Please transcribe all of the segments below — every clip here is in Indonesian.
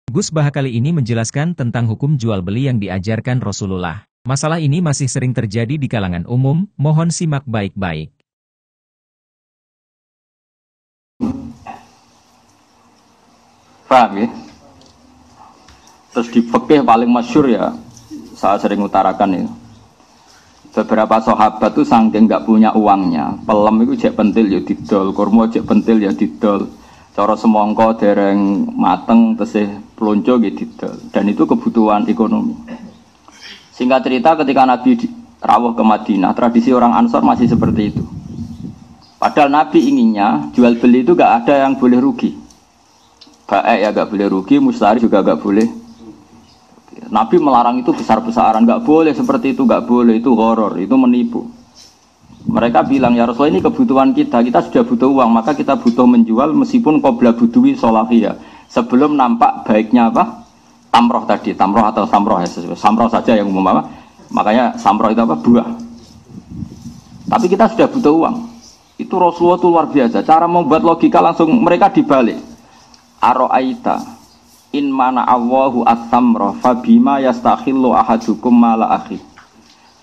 Gus Bah kali ini menjelaskan tentang hukum jual beli yang diajarkan Rasulullah. Masalah ini masih sering terjadi di kalangan umum, mohon simak baik-baik. Paham ya? Terus di fikih paling masyhur ya, saya sering utarakan itu. Beberapa sahabat tuh saking nggak punya uangnya, pelem itu jek pentil ya didol, kurma jek pentil ya didol. Cara semongko dereng mateng tesih plonco nggih didol. Dan itu kebutuhan ekonomi. Singkat cerita ketika Nabi rawuh ke Madinah, tradisi orang Ansor masih seperti itu. Padahal Nabi inginnya jual beli itu gak ada yang boleh rugi. Baik ya gak boleh rugi, mustari juga gak boleh. Nabi melarang itu besar-besaran, gak boleh seperti itu, gak boleh, itu horor, itu menipu. Mereka bilang, ya Rasulullah ini kebutuhan kita sudah butuh uang, maka kita butuh menjual meskipun qobla budui solahiyah. Sebelum nampak baiknya apa? Tamroh tadi, tamroh atau samroh ya, samroh saja yang umum apa? Makanya samroh itu apa? Buah. Tapi kita sudah butuh uang. Itu Rasulullah itu luar biasa. Cara membuat logika langsung mereka dibalik. Aro'aita in mana Allahu at-tamroh fabima yastakhillu ahadukum mala akhi.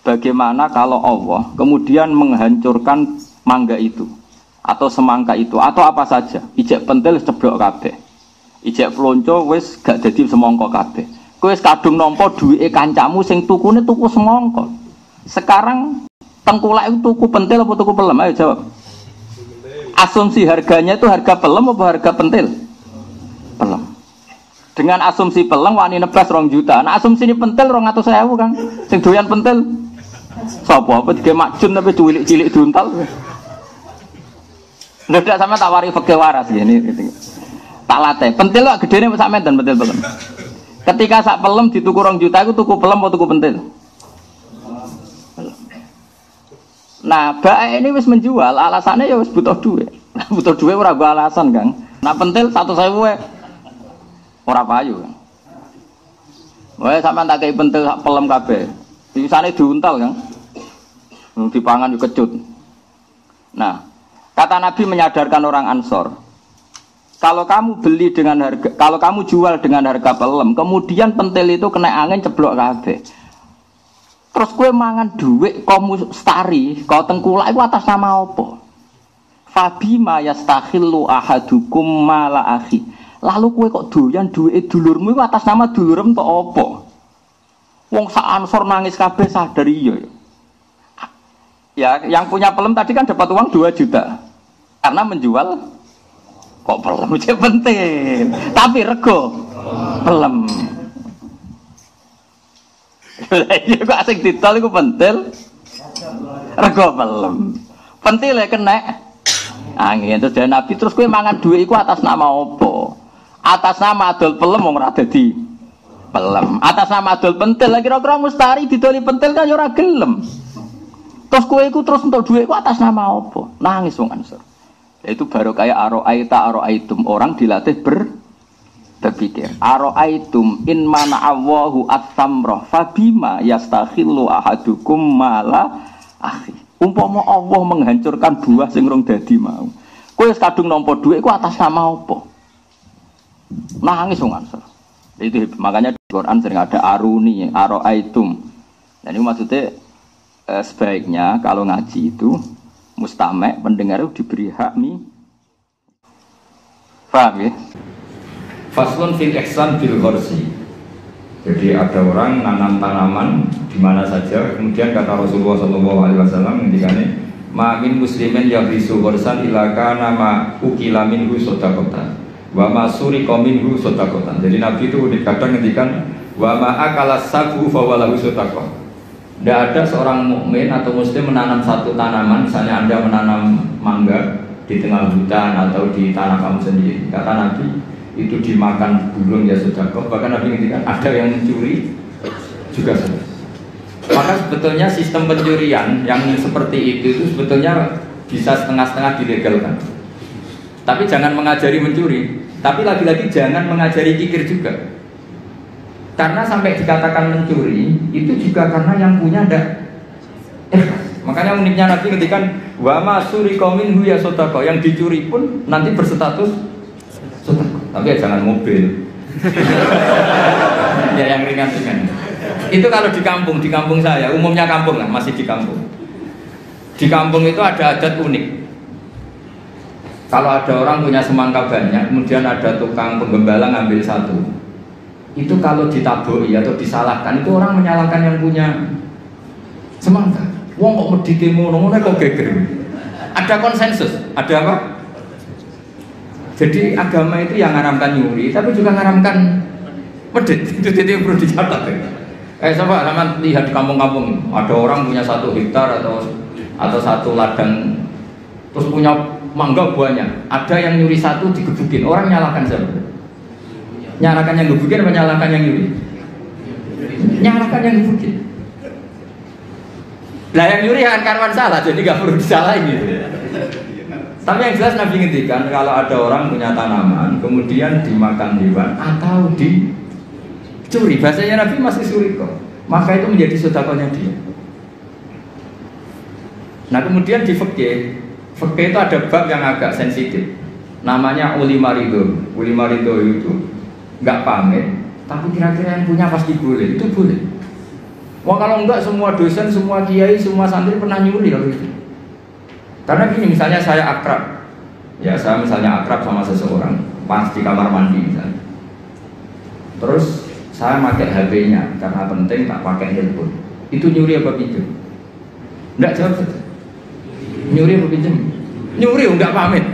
Bagaimana kalau Allah kemudian menghancurkan mangga itu atau semangka itu atau apa saja, ijek pentil ceblok kabeh, ijek pelonco wis gak jadi semongko kabeh. Kowe wis kadung nampa duwike kancamu sing tukune tuku semongko. Sekarang tengkulak itu tuku pentil apa tuku pelem? Ayo jawab. Asumsi harganya itu harga pelem apa harga pentil? Pelem. Dengan asumsi pelem wani nebas 2 juta. Nah asumsi ini pentil 200.000 Kang. Sing doyan pentil sapa apa dige makjun tapi cilik-cilik duntal. Lha ndak sampe tak wari fikih waras ngene gitu. Tak latih. Pentil kok gedene sak menten pentil pelem. Ketika sak pelem dituku 2 juta iku tuku pelem apa tuku pentil? Nah, bae ini wis menjual, alasannya ya wis butuh duit. Butuh duit ora go alasan, Kang. Nah, pentil 100.000 wae. Ora payu. Wae sampean tak kei pentil sak pelem kabeh. Sisane diuntal, Kang. Dipangan yo kecut. Nah, kata Nabi menyadarkan orang Ansor, kalau kamu beli dengan harga, kalau kamu jual dengan harga pelem, kemudian pentil itu kena angin ceblok kabeh. Terus kue mangan duit, kau mustari, kau tengkulak itu atas nama apa? Fabima yastakhillu ahadukum mala akhi. Lalu kue kok doyan duit dulurmu itu atas nama dulurem to apa? Wong sak Ansor nangis kabeh sadar iya. Ya, yang punya pelem tadi kan dapat uang 2 juta. Karena menjual kok pelem aja penting. Tapi rego pelem. Iya kok asing ditol iku pentil. Rego pelem. Pentil ya kena angin terus dari Nabi terus kowe mangan duit iku atas nama apa? Atas nama adol pelem wong ora dadi pelem. Atas nama adol pentil lagi kira-kira mustari didoli pentil kan ya ora gelem. Terus kowe iku terus entuk duit iku atas nama apa? Nangis wong Ansor. Itu baru kayak aro'aitum orang dilatih berpikir. Aro'aitum in mana Allahu at-tamroh fabima yastakhillu ahadukum mala akhi. Umpama Allah menghancurkan buah sing rong dadi mau. Kowe wis kadung nampa dhuwit iku atas nama apa? Nangis wong Ansor. Itu makanya di Quran sering ada aruni, aro'aitum. Dan itu maksudnya sebaiknya kalau ngaji itu mustamek pendengar itu diberi hak mi. Paham ya? Faslun fil ihsan bil gharsi. Jadi ada orang nanam tanaman di mana saja, kemudian kata Rasulullah SAW ngendikane, "Ma min muslimin yahrisu gharsan illa kana ma ukila minhu sadaqatan wa ma suriqa minhu sadaqatan." Jadi Nabi itu kadang ngendikan, "Wa ma akala sabu fa walahu sadaqah." Tidak ada seorang mukmin atau muslim menanam satu tanaman, misalnya Anda menanam mangga di tengah hutan atau di tanah kamu sendiri. Kata Nabi, itu dimakan burung ya sedekah. Bahkan Nabi ngendikan ada yang mencuri juga sedekah. Maka sebetulnya sistem pencurian yang seperti itu sebetulnya bisa setengah-setengah dilegalkan. Tapi jangan mengajari mencuri. Tapi lagi-lagi jangan mengajari kikir juga. Karena sampai dikatakan mencuri itu juga karena yang punya ada makanya uniknya Nabi ngendikan wa ma suriqa minhu ya sedekah. Yang dicuri pun nanti berstatus sedekah. Tapi ya jangan mobil. Ya yang ringan-ringan. Itu kalau di kampung saya, umumnya kampung lah, masih di kampung. Di kampung itu ada adat unik. Kalau ada orang punya semangka banyak, kemudian ada tukang penggembala ngambil satu, itu kalau ditabui atau disalahkan, itu orang menyalahkan yang punya semangka. Wong kok medhite ngono kok geger. Ada konsensus, ada apa? Jadi agama itu yang ngaramkan nyuri, tapi juga ngaramkan medhit. Itu perlu dicatat. Coba sama lihat di kampung-kampung, ada orang punya 1 hektar atau 1 ladang, terus punya mangga banyak. Ada yang nyuri 1 digebukin, orang nyalakan siapa? Nyalakan yang gebukin apa nyalakan yang nyuri? Nyalakan yang gebukin. Lah yang nyuri kan karwan salah, jadi nggak perlu disalahin gitu. Tapi yang jelas Nabi ngendikan kalau ada orang punya tanaman kemudian dimakan hewan atau dicuri, bahasanya Nabi masih suri kok, maka itu menjadi sedekahnya dia. Nah kemudian di fikih itu ada bab yang agak sensitif, namanya ulima ridho. Ulima ridho itu nggak pamit, tapi kira-kira yang punya pasti boleh, itu boleh. Wah kalau enggak semua dosen, semua kiai, semua santri pernah nyuri kalau itu. Karena gini, misalnya saya akrab, ya saya misalnya akrab sama seseorang, pas di kamar mandi misalnya. Terus saya pakai HP-nya karena penting, tak pakai handphone. Itu nyuri apa pinjam? Enggak, jawab saja. Nyuri apa pinjam? Nyuri, enggak pamit.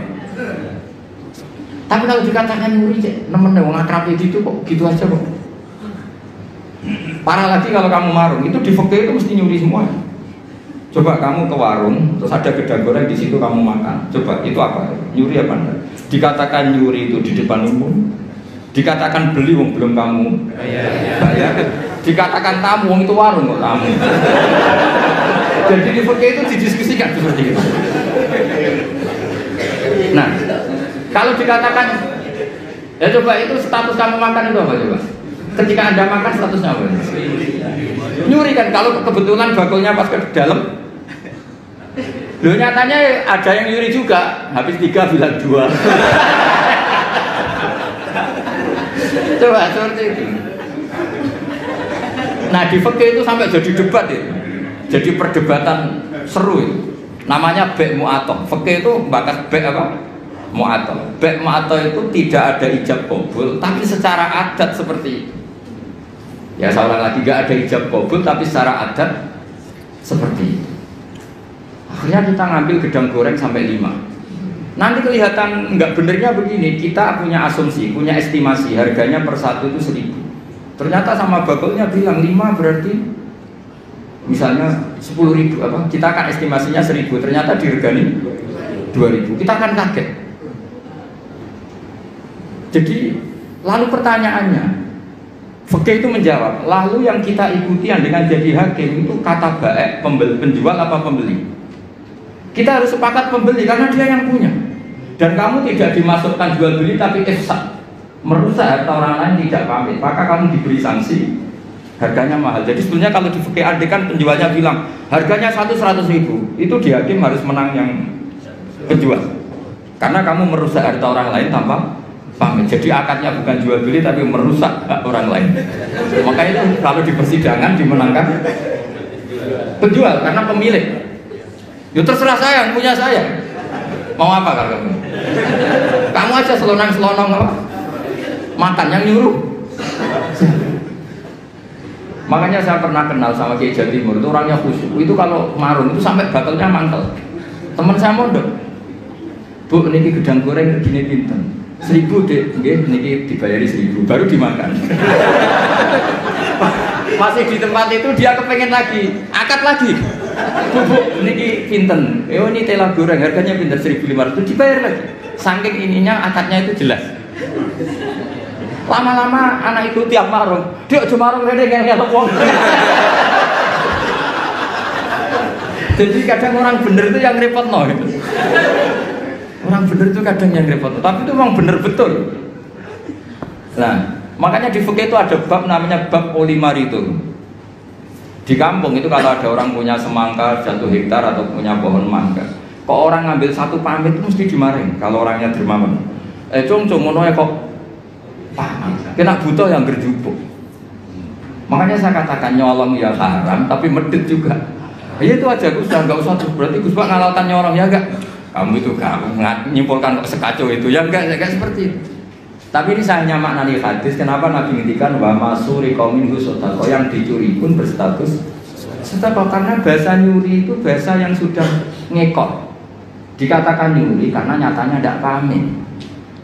Tapi kalau dikatakan nyuri, nemen wong akrab itu kok gitu aja kok. Parah lagi kalau kamu marung, itu di fikih itu mesti nyuri semua. Coba kamu ke warung, terus ada gedang goreng di situ kamu makan. Coba itu apa? Nyuri apa enggak? Dikatakan nyuri itu di depan umum. Dikatakan beli wong belum kamu bayar. Dikatakan tamu wong itu warung kok tamu. Jadi di fikih itu didiskusikan seperti itu. Nah, kalau dikatakan ya coba itu status kamu makan itu apa coba? Ketika Anda makan statusnya apa? Nyuri kan, kalau kebetulan bakulnya pas ke dalam. Loh nyatanya ada yang nyuri juga, habis 3 bilang 2. Coba seperti itu. Nah di fikih itu sampai jadi debat ya, jadi perdebatan seru itu. Namanya bek mu'atoh. Fikih itu bakas bek apa? Mu'atoh. Bek mu'atoh itu tidak ada ijab qabul, tapi secara adat seperti itu. Ya seorang lagi gak ada ijab qabul, tapi secara adat seperti itu. Akhirnya kita ngambil gedang goreng sampai 5. Nanti kelihatan nggak benernya begini, kita punya asumsi, punya estimasi harganya per 1 itu 1.000. Ternyata sama bakulnya bilang 5 berarti misalnya 10.000 apa? Kita akan estimasinya 1.000, ternyata diregani 2.000. Kita akan kaget. Jadi lalu pertanyaannya, fikih itu menjawab, lalu yang kita ikuti dengan jadi hakim itu kata baik, penjual apa pembeli? Kita harus sepakat pembeli karena dia yang punya. Dan kamu tidak dimasukkan jual beli tapi ifsad, merusak harta orang lain tidak pamit, maka kamu diberi sanksi, harganya mahal. Jadi sebenarnya kalau di fikih adil kan penjualnya bilang harganya 100.000, itu di hakim harus menang yang penjual. Karena kamu merusak harta orang lain tanpa pamit. Jadi akadnya bukan jual beli tapi merusak hak orang lain. Maka itu kalau di persidangan dimenangkan penjual karena pemilik. Ya terserah saya, yang punya saya. Mau apa kalau kamu? Kamu aja selonang-selonong apa? Makan yang nyuruh. Makanya saya pernah kenal sama Kiai Jawa Timur, itu orangnya khusyuk. Itu kalau marung itu sampai bakalnya mantel. Teman saya mondok. Bu, niki gedang goreng begini pinten. 1.000 dek, niki dibayari 1.000, baru dimakan. Masih di tempat itu dia kepengen lagi, akad lagi. Bu, niki pinten. Ini telah goreng harganya pinten 1.500, dibayar lagi. Saking ininya akadnya itu jelas. Lama-lama anak itu tiap marung, dia cuma marung rene ngel-ngel wong. Jadi kadang orang bener itu yang repot no gitu. Orang bener itu kadang yang repot, tapi itu memang bener betul. Nah, makanya di fikih itu ada bab namanya bab olimar itu. Di kampung itu kalau ada orang punya semangka 1 hektar atau punya pohon mangga, kok orang ngambil 1 pamit itu mesti dimarahin kalau orangnya dermawan. Cung ngono ya kok pamit. kena butuh yang berjubuk. Makanya saya katakan nyolong ya haram, tapi medit juga. Ya itu aja Gus, nggak usah terus berarti Gus Pak ngalalkan nyolong ya enggak? Kamu itu kamu nyimpulkan kok sekacau itu ya enggak seperti itu. Tapi ini saya hanya maknani hadis. Kenapa Nabi ngintikan wa masuri qaumin husotako, yang dicuri pun berstatus sedekah, karena bahasa nyuri itu bahasa yang sudah ngekor. Dikatakan nyuri karena nyatanya tidak pamit.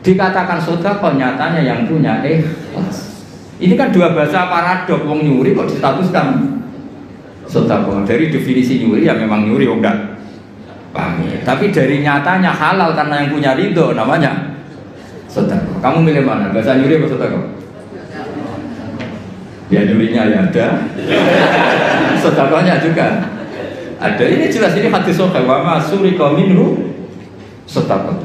Dikatakan sedekah nyatanya yang punya ikhlas. Ini kan dua bahasa paradok. Wong nyuri kok distatuskan sedekah. Dari definisi nyuri ya memang nyuri enggak pamit. Tapi dari nyatanya halal karena yang punya ridho namanya sedekah. Kamu milih mana? Bahasa nyuri atau sedekah? Ya nyurinya ya ada, sedekahnya juga ada. Ini jelas, ini hadis sahih. Wa ma surika minhu sedekah.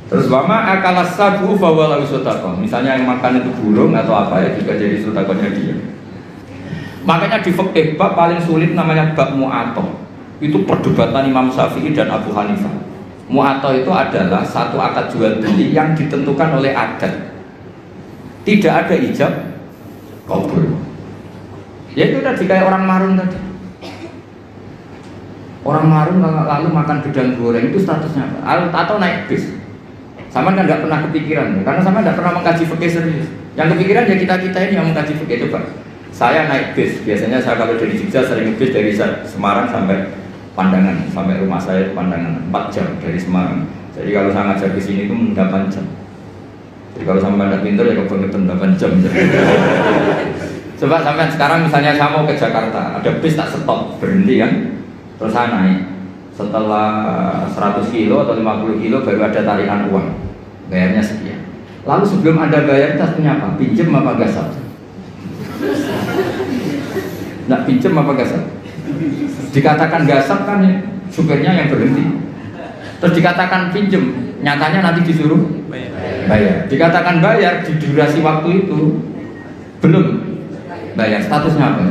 Terus wa ma akalas sabu fa walau sedekah. Misalnya yang makan itu burung atau apa ya juga jadi sedekahnya dia. Makanya di fikih bab paling sulit namanya bab mu'athah. Itu perdebatan Imam Syafi'i dan Abu Hanifah. Mu'athah itu adalah satu akad jual beli yang ditentukan oleh adat. Tidak ada ijab kabul. Ya itu tadi kayak orang marun tadi. Orang marun lalu makan gedang goreng itu statusnya apa? Atau naik bis. Sama kan nggak pernah kepikiran, karena sama nggak pernah mengkaji fikih serius. Yang kepikiran ya kita ini yang mengkaji fikih. Coba saya naik bis, biasanya saya kalau dari Jogja sering bis dari Semarang sampai Pandangan, sampai rumah saya itu Pandangan 4 jam dari Semarang. Jadi kalau saya ngajar ke sini itu 8 jam. Jadi kalau sampai Anda pintar ya kebangetan 8 jam. Coba sampai sekarang misalnya saya mau ke Jakarta, ada bis tak stop, berhenti kan, terus saya naik. Setelah 100 kilo atau 50 kilo baru ada tarikan uang, bayarnya sekian. Lalu sebelum Anda bayar itu punya apa? Pinjem apa gasap? Nah, pinjem apa gasap? Dikatakan gasap kan supirnya yang berhenti. Terus dikatakan pinjem, nyatanya nanti disuruh bayar. Dikatakan bayar di durasi waktu itu belum bayar, statusnya apa?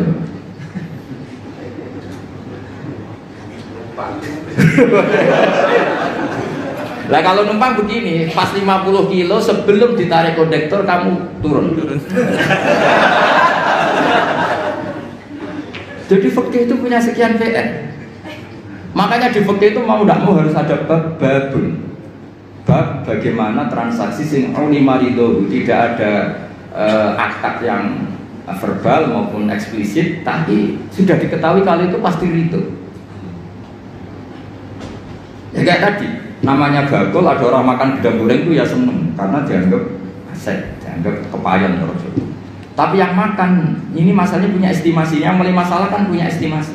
Lah kalau numpang begini, pas 50 kilo sebelum ditarik kondektor kamu turun. Jadi fikih itu punya sekian PR. Makanya di fikih itu mau tidak mau harus ada babun. Bab bagaimana transaksi sing ulima ridho, tidak ada akad yang verbal maupun eksplisit, tapi sudah diketahui kali itu pasti ridho. Ya kayak tadi, namanya bakul, ada orang makan gedang goreng itu ya seneng karena dianggap aset, dianggap kepayan terus. Tapi yang makan ini masalahnya punya estimasi, yang mulai masalah kan punya estimasi.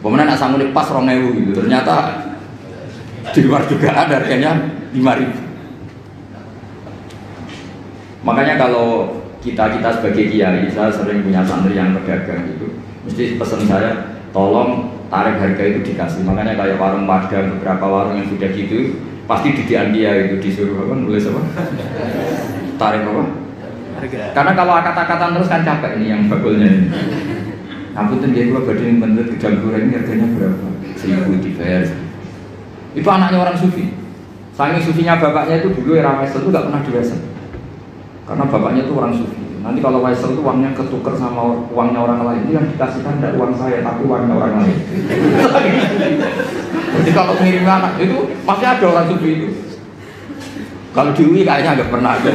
Kemudian nak sanggup pas 2.000 gitu, ternyata di luar juga ada harganya 5.000. Makanya kalau kita sebagai kiai, saya sering punya santri yang pedagang gitu, mesti pesan saya, tolong tarif harga itu dikasih. Makanya kayak warung Padang, beberapa warung yang sudah gitu pasti didian dia itu disuruh apa, nulis apa? Tarif apa? Harga. Karena kalau akad-akatan terus kan capek ini yang bakulnya ini. Ampun dia gua badhe bener gedang goreng ini harganya berapa? 1.000 dibayar. Itu anaknya orang sufi. Saking sufinya bapaknya itu dulu era Wesel itu nggak pernah diwasel. Karena bapaknya itu orang sufi. Nanti kalau Wesel itu uangnya ketukar sama uangnya orang lain, itu yang dikasihkan tidak uang saya tapi uangnya orang lain. Jadi kalau ngirim anak itu pasti ada orang sufi itu. Kalau di UI kayaknya nggak pernah ada.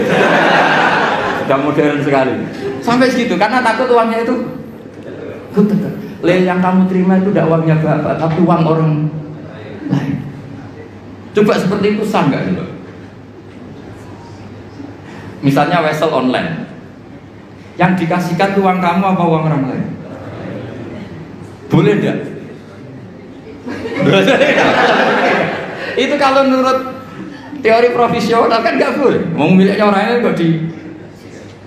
Sudah modern sekali. Sampai segitu karena takut uangnya itu ketukar. Yang kamu terima itu tidak uangnya bapak tapi uang orang lain. Coba seperti itu sah nggak gitu? Misalnya Wesel online, yang dikasihkan uang kamu apa uang orang lain? Boleh enggak? Itu kalau menurut teori profesional kan nggak boleh. Mau miliknya orang lain kok di.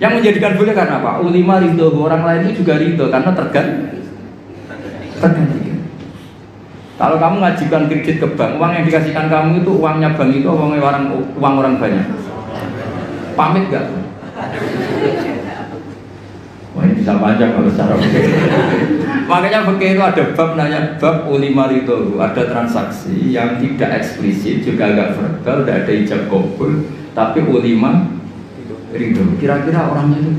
Yang menjadikan boleh karena apa? Ulima ridho, orang lain itu juga ridho karena tergantikan. Kalau kamu ngajukan kredit ke bank, uang yang dikasihkan kamu itu uangnya bank itu uang orang banyak. Pamit gak? Wah ini bisa panjang kalau secara fikih. Makanya fikih itu ada bab nanya bab ulima ridho, ada transaksi yang tidak eksplisit juga agak verbal, tidak ada ijab kabul, tapi ulima ridho. Kira-kira orangnya itu.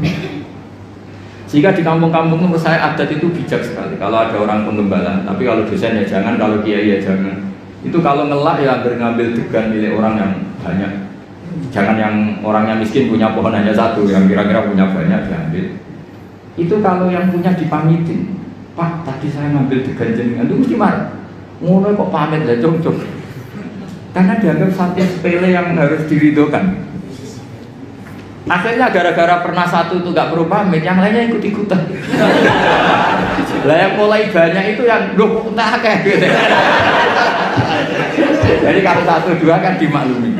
Sehingga di kampung-kampung menurut saya adat itu bijak sekali. Kalau ada orang penggembala, tapi kalau dosen ya jangan, kalau kiai ya jangan. Itu kalau ngelak ya ngambil degan milik orang yang banyak. Jangan yang orangnya miskin punya pohon hanya satu, yang kira-kira punya banyak diambil. Itu kalau yang punya dipamitin, Pak tadi saya ngambil degan jenengan, itu mesti marah. Ngono kok pamit ya cok. Karena dianggap satu sepele yang harus diridhokan. Akhirnya gara-gara pernah satu itu gak perlu pamit, yang lainnya ikut-ikutan. Lah yang mulai banyak itu yang loh kok tak akeh gitu. Jadi kalau satu dua kan dimaklumi.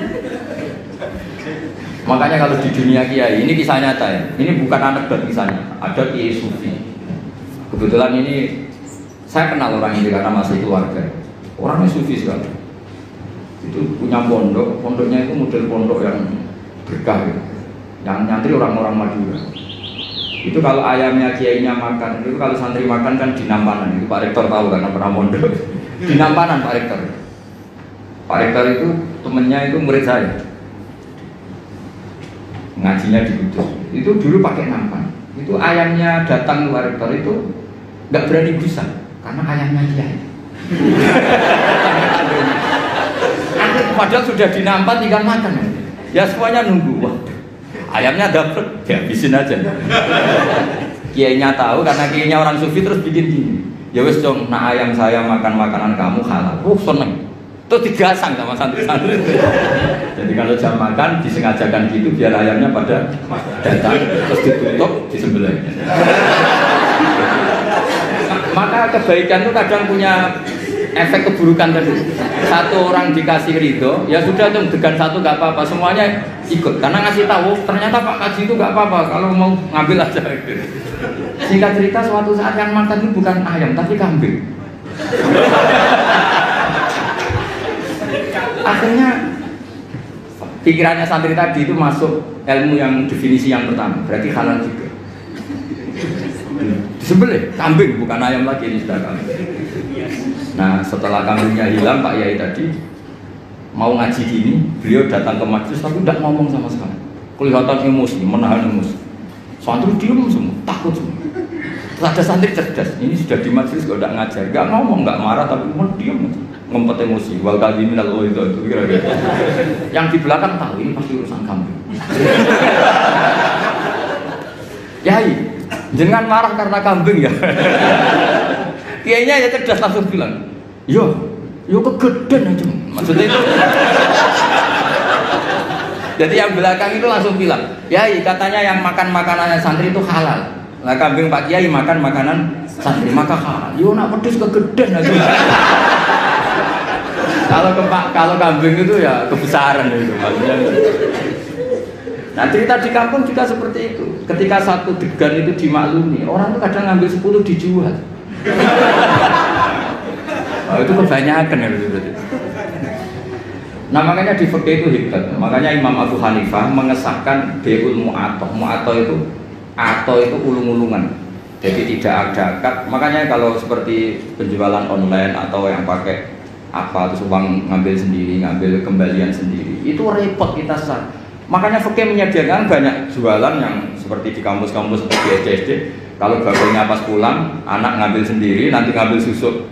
Makanya kalau di dunia kiai, ini kisah nyata ya. Ini bukan anekdot kisahnya. Ada kiai sufi. Kebetulan ini saya kenal orang ini karena masih keluarga. Orangnya sufi sekali. Itu punya pondok, pondoknya itu model pondok yang berkah gitu. Yang nyantri orang-orang Madura. Itu kalau ayamnya kiainya makan, itu kalau santri makan kan di Nampanan. Itu Pak Rektor tahu karena pernah pondok. Di Nampanan Pak Rektor. Pak Rektor itu temennya itu murid saya. Ngajinya di Kudus. Itu dulu pakai nampan. Itu ayamnya datang ke Pak Rektor itu nggak berani busa karena ayamnya kiai. Padahal sudah dinampan tinggal makan. Ya semuanya nunggu. Wah, ayamnya dapet, ya habisin aja. Kiainya tahu karena kiainya orang sufi terus bikin gini. Ya wes dong, nah ayam saya makan makanan kamu halal. Seneng. Terus digasang sama santri-santri. Jadi kalau jam makan disengajakan gitu biar ayamnya pada datang terus ditutup disembelih. Maka kebaikan itu kadang punya efek keburukan tadi. Satu orang dikasih ridho, ya sudah tuh degan satu gak apa-apa, semuanya ikut. Karena ngasih tahu ternyata Pak Kaji itu gak apa-apa, kalau mau ngambil aja. Singkat cerita suatu saat yang makan itu bukan ayam tapi kambing. Akhirnya pikirannya santri tadi itu masuk ilmu yang definisi yang pertama, berarti halal juga. Disembelih kambing bukan ayam lagi, ini sudah kambing. Nah setelah kambingnya hilang Pak Yai tadi mau ngaji gini, beliau datang ke majelis tapi tidak ngomong sama sekali. Kelihatan emosi, menahan emosi. Santri diem semua, takut semua. Terus ada santri cerdas, ini sudah di majelis kok tidak ngajar, nggak ngomong, nggak marah tapi cuma diem, ngempet emosi. Wal kadhimin al itu kira-kira. Yang di belakang tahu ini pasti urusan kambing. Yai, jangan marah karena kambing ya. Kiainya ya cerdas langsung bilang, yo kegedean aja. Maksudnya itu. Jadi yang belakang itu langsung bilang, Yai katanya yang makan makanannya santri itu halal. Lah kambing Pak Kiai makan makanan santri maka halal. Yo nak pedes kegedean aja. Kalau kambing itu ya kebesaran itu maksudnya. Nah cerita di kampung juga seperti itu. Ketika satu degan itu dimaklumi, orang itu kadang ngambil 10 dijual. Oh, itu kebanyakan ya berarti. Nah makanya di fikih itu hebat. Makanya Imam Abu Hanifah mengesahkan beul mu'atoh. Mu'atoh itu ulung-ulungan. Jadi tidak ada akad. Makanya kalau seperti penjualan online atau yang pakai apa terus uang ngambil sendiri, ngambil kembalian sendiri, itu repot kita sah. Makanya fikih menyediakan banyak jualan yang seperti di kampus-kampus seperti SD. Kalau bapaknya pas pulang, anak ngambil sendiri, nanti ngambil susu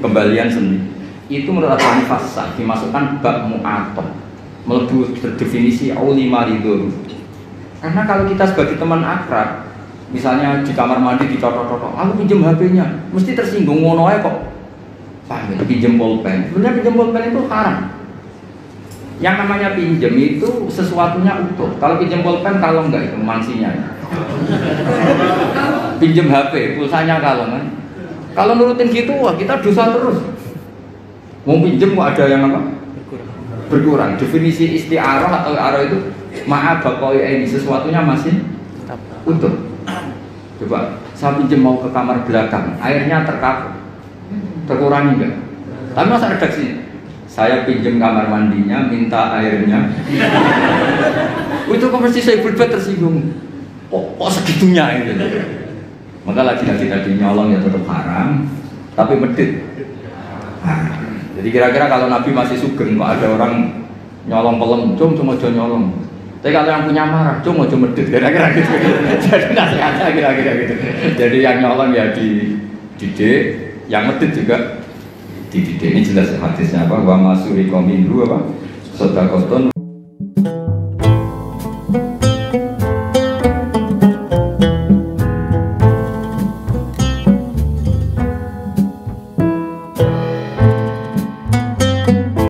kembalian sendiri. Itu menurut Abu Hanifah sah, dimasukkan bab mu'atoh, melebu berdefinisi aulima ridho. Karena kalau kita sebagai teman akrab, misalnya di kamar mandi dicocok-cocok, aku pinjam HP-nya, mesti tersinggung ngono ae kok. Paham ya? Pinjam pulpen. Sebenarnya pinjam pulpen itu haram. Yang namanya pinjam itu sesuatunya utuh. Kalau pinjam pulpen kalau enggak itu mansinya. Pinjam HP, pulsanya kalau kan. Kalau nurutin gitu, wah kita dosa terus. Mau pinjam kok ada yang apa? Berkurang. Definisi isti'arah atau arah itu maaf bakoi ini sesuatunya masih utuh. Coba saya pinjam mau ke kamar belakang, airnya terkurangi enggak? Tapi masa redaksi? Saya pinjam kamar mandinya, minta airnya. Itu konversi saya berbuat tersinggung. Kok segitunya gitu. Maka lagi-lagi tadi nyolong ya tetap haram, tapi medit. Jadi kira-kira kalau Nabi masih sugeng, kok ada orang nyolong pelem, cuma aja nyolong. Tapi kalau yang punya marah, cuma medit kira-kira gitu. Jadi nasihatnya kira-kira gitu. Jadi yang nyolong ya dididik, yang medit juga dididik. Ini jelas hadisnya apa? Wa masuri komindru apa? Sodakoton